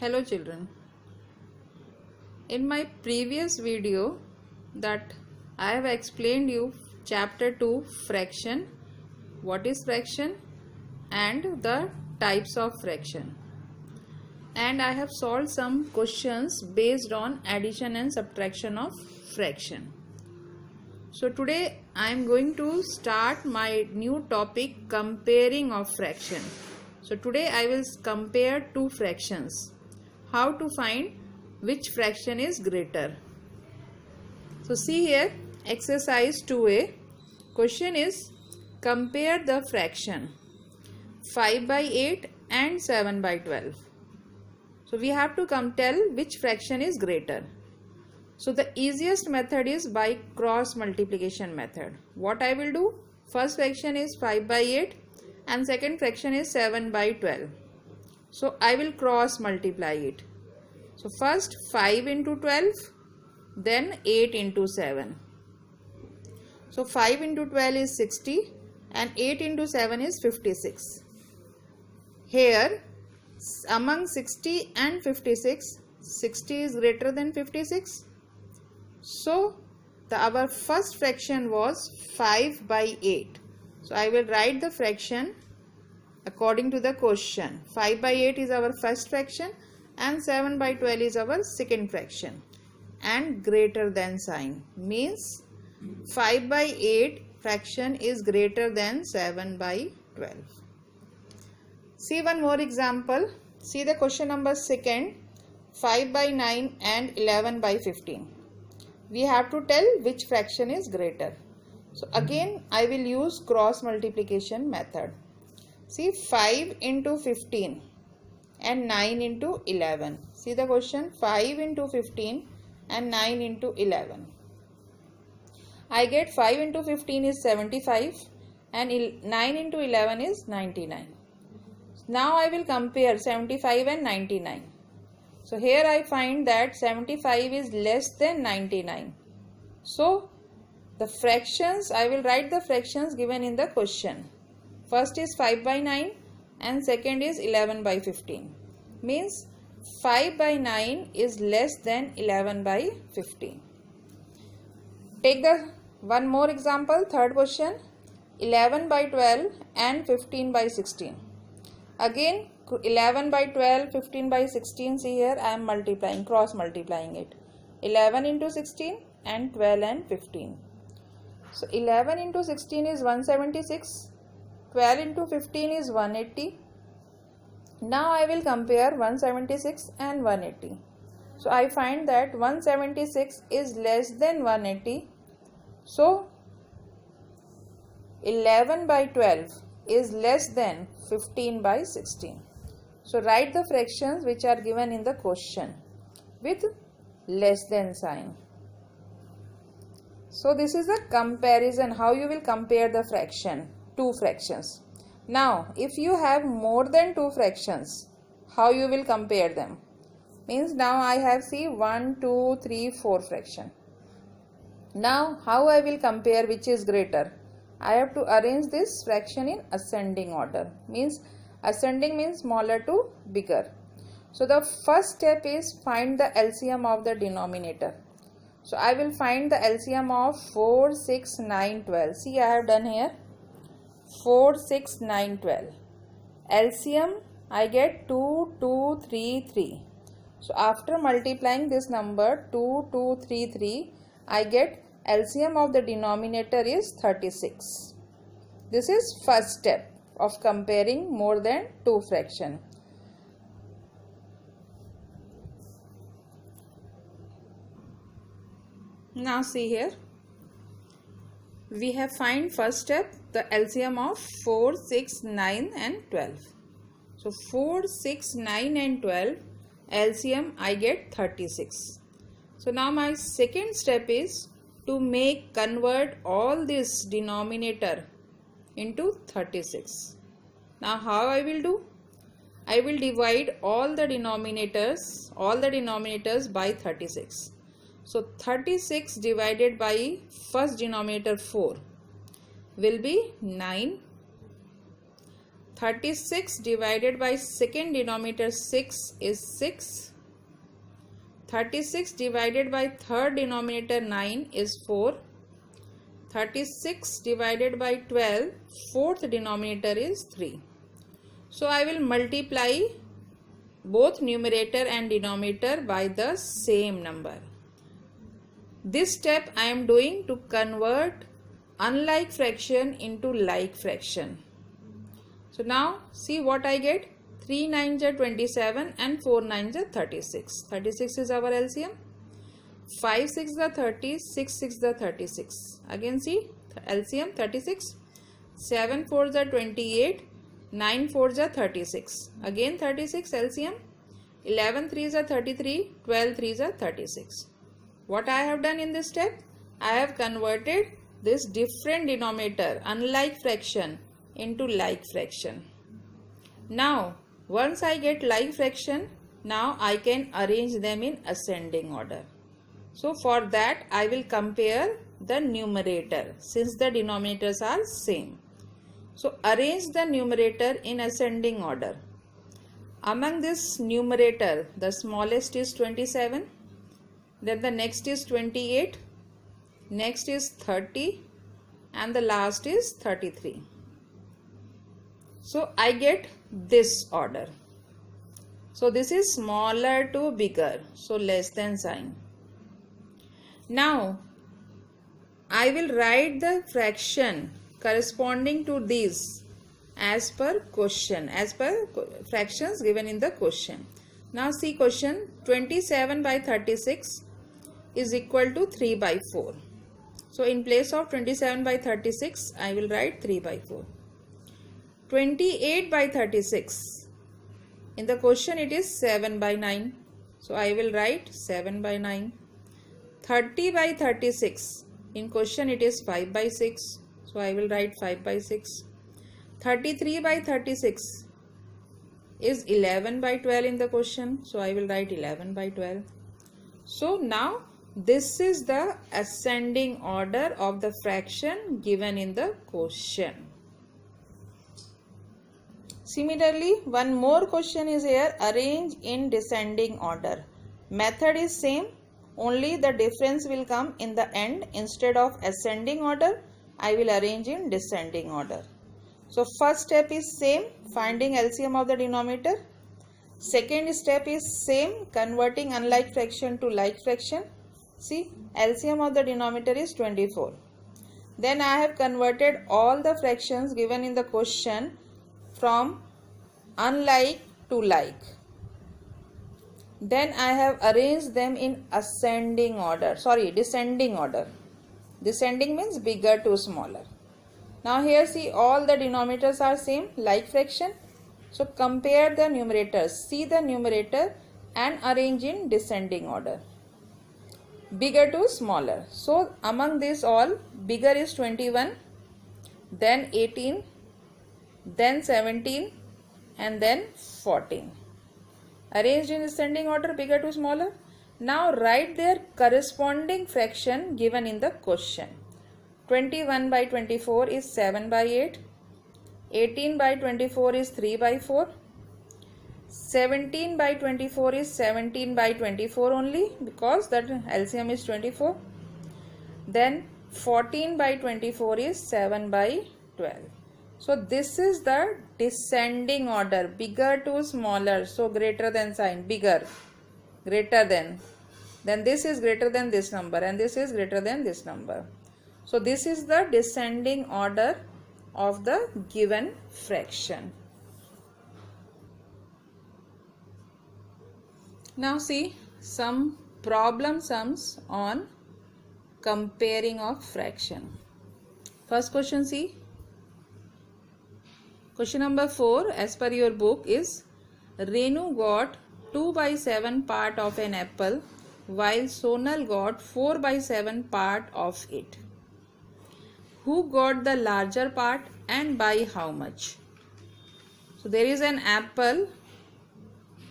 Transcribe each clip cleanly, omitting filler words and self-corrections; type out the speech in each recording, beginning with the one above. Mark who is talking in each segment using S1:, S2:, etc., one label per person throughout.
S1: Hello children. In my previous video that I have explained you chapter 2 fraction, what is fraction and the types of fraction, and I have solved some questions based on addition and subtraction of fraction. So today I am going to start my new topic, comparing of fraction. So today I will compare two fractions. How to find which fraction is greater. So see here, exercise 2a. Question is, compare the fraction 5 by 8 and 7 by 12. So we have to tell which fraction is greater. So the easiest method is by cross multiplication method. What I will do? First fraction is 5 by 8 and second fraction is 7 by 12. So I will cross multiply it. So first 5 into 12, then 8 into 7. So 5 into 12 is 60 and 8 into 7 is 56. Here among 60 and 56, 60 is greater than 56. So our first fraction was 5 by 8. So I will write the fraction according to the question. 5 by 8 is our first fraction and 7 by 12 is our second fraction. And greater than sign means 5 by 8 fraction is greater than 7 by 12. See one more example. See the question number second, 5 by 9 and 11 by 15. We have to tell which fraction is greater. So again I will use cross multiplication method. See 5 into 15 and 9 into 11. See the question, 5 into 15 and 9 into 11. I get 5 into 15 is 75 and 9 into 11 is 99. Now I will compare 75 and 99. So here I find that 75 is less than 99. So the fractions, I will write the fractions given in the question. First is 5 by 9 and second is 11 by 15. Means 5 by 9 is less than 11 by 15. Take the one more example, third question, 11 by 12 and 15 by 16. Again 11 by 12, 15 by 16, see here I am multiplying, cross multiplying it. 11 into 16 and 12 and 15. So 11 into 16 is 176, 12 into 15 is 180. Now I will compare 176 and 180. So I find that 176 is less than 180. So 11 by 12 is less than 15 by 16. So write the fractions which are given in the question with less than sign. So this is the comparison, how you will compare the fraction, two fractions. Now if you have more than two fractions, how you will compare them? Means now I have 1, 2, 3, 4 fraction. Now how I will compare which is greater? I have to arrange this fraction in ascending order. Means ascending means smaller to bigger. So the first step is find the LCM of the denominator. So I will find the LCM of 4, 6, 9, 12. See I have done here 4, 6, 9, 12. LCM I get 2, 2, 3, 3. So after multiplying this number 2, 2, 3, 3, I get LCM of the denominator is 36. This is first step of comparing more than two fraction. Now see here, we have find first step the LCM of 4, 6, 9 and 12. So 4, 6, 9 and 12 LCM I get 36. So now my second step is to convert all this denominator into 36. Now how I will do? I will divide all the denominators by 36. So 36 divided by first denominator 4 will be 9 36 divided by second denominator 6 is 6. 36 divided by third denominator 9 is 4. 36 divided by 12, fourth denominator is 3. So I will multiply both numerator and denominator by the same number. This step I am doing to convert unlike fraction into like fraction. So now see what I get. 3 9s are 27 and 4 9s are 36. 36 is our LCM. 5 6 are 30, 6 6 are 36. Again see LCM 36. 7 4s are 28, 9 4s are 36. Again 36 LCM. 11 3s are 33, 12 3s are 36. What I have done in this step? I have converted this different denominator, unlike fraction, into like fraction. Now, once I get like fraction, now I can arrange them in ascending order. So, for that I will compare the numerator since the denominators are same. So, arrange the numerator in ascending order. Among this numerator, the smallest is 27, then the next is 28, next is 30, and the last is 33. So I get this order. So this is smaller to bigger, so less than sign. Now I will write the fraction corresponding to these as per question, as per fractions given in the question. Now see question. 27 by 36 is equal to 3 by 4. So in place of 27 by 36, I will write 3 by 4. 28 by 36. In the question it is 7 by 9. So I will write 7 by 9. 30 by 36. In question it is 5 by 6. So I will write 5 by 6. 33 by 36 is 11 by 12 in the question. So I will write 11 by 12. So now this is the ascending order of the fraction given in the question. Similarly, one more question is here. Arrange in descending order. Method is same, only the difference will come in the end. Instead of ascending order, I will arrange in descending order. So first step is same, finding LCM of the denominator. Second step is same, converting unlike fraction to like fraction. See, LCM of the denominator is 24. Then I have converted all the fractions given in the question from unlike to like. Then I have arranged them in descending order. Descending means bigger to smaller. Now here see, all the denominators are same, like fraction. So compare the numerators. See the numerator and arrange in descending order. Bigger to smaller. So among these all, bigger is 21, then 18, then 17, and then 14. Arranged in descending order, bigger to smaller. Now write their corresponding fraction given in the question. 21 by 24 is 7 by 8. 18 by 24 is 3 by 4. 17 by 24 is 17 by 24 only, because that LCM is 24. Then 14 by 24 is 7 by 12. So this is the descending order, bigger to smaller. So greater than sign, bigger, greater than. Then this is greater than this number and this is greater than this number. So this is the descending order of the given fraction. Now see some problem sums on comparing of fraction. First question, see. Question number 4 as per your book is, Renu got 2 by 7 part of an apple while Sonal got 4 by 7 part of it. Who got the larger part and by how much? So there is an apple.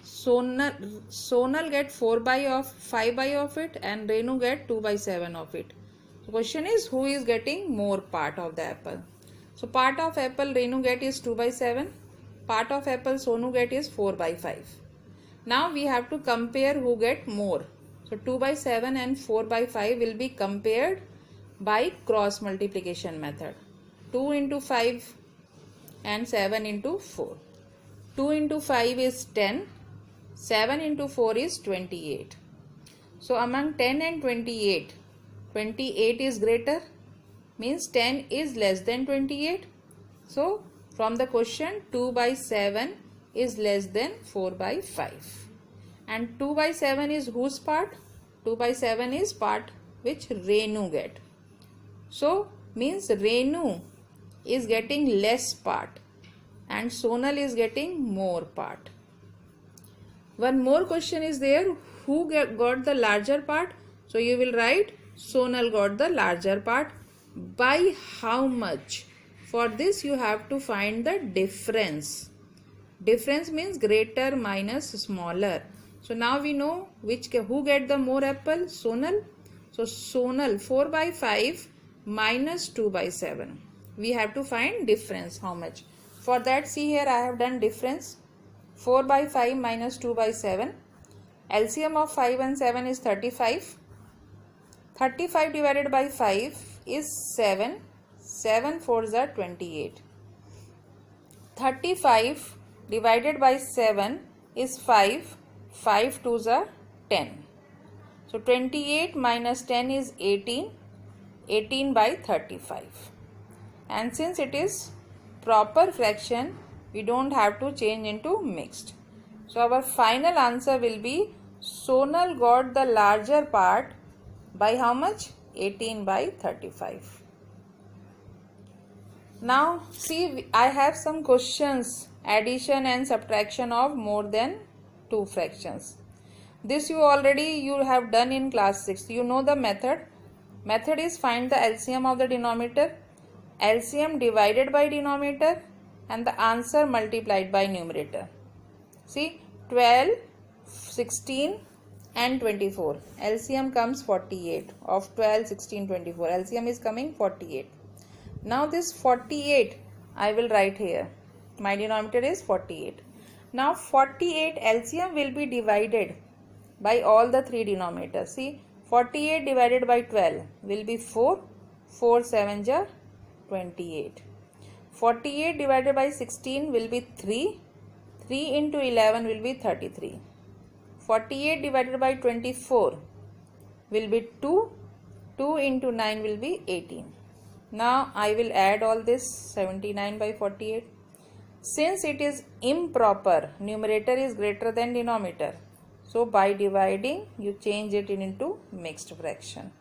S1: Sonal get 4 by of 5 by of it and Renu get 2 by 7 of it. The question is, who is getting more part of the apple? So part of apple Renu get is 2 by 7 part of apple Sonu get is 4 by 5. Now we have to compare who get more. So 2 by 7 and 4 by 5 will be compared by cross multiplication method. 2 into 5 and 7 into 4. 2 into 5 is 10. 7 into 4 is 28. So among 10 and 28, 28 is greater, means 10 is less than 28. So from the question, 2 by 7 is less than 4 by 5. And 2 by 7 is whose part? 2 by 7 is part which Renu get. So means Renu is getting less part and Sonal is getting more part. One more question is there. Who got the larger part? So you will write Sonal got the larger part. By how much? For this you have to find the difference. Difference means greater minus smaller. So now we know who get the more apple? Sonal. So Sonal 4 by 5 minus 2 by 7. We have to find difference. How much? For that, see here I have done difference. 4 by 5 minus 2 by 7. LCM of 5 and 7 is 35. 35 divided by 5 is 7. 7 4s are 28. 35 divided by 7 is 5. 5 2s are 10. So 28 minus 10 is 18. 18 by 35. And since it is proper fraction, we don't have to change into mixed. So our final answer will be Sonal got the larger part by how much? 18 by 35. Now see, I have some questions, addition and subtraction of more than 2 fractions. This you have done in class 6. You know the method. Method is find the LCM of the denominator, LCM divided by denominator, and the answer multiplied by numerator. See, 12, 16 and 24. LCM comes 48 of 12, 16, 24. LCM is coming 48. Now this 48 I will write here. My denominator is 48. Now 48 LCM will be divided by all the 3 denominators. See, 48 divided by 12 will be 4. 4 7s are 28. 48 divided by 16 will be 3. 3 into 11 will be 33. 48 divided by 24 will be 2. 2 into 9 will be 18. Now I will add all this 79 by 48. Since it is improper, numerator is greater than denominator. So by dividing, you change it into mixed fraction.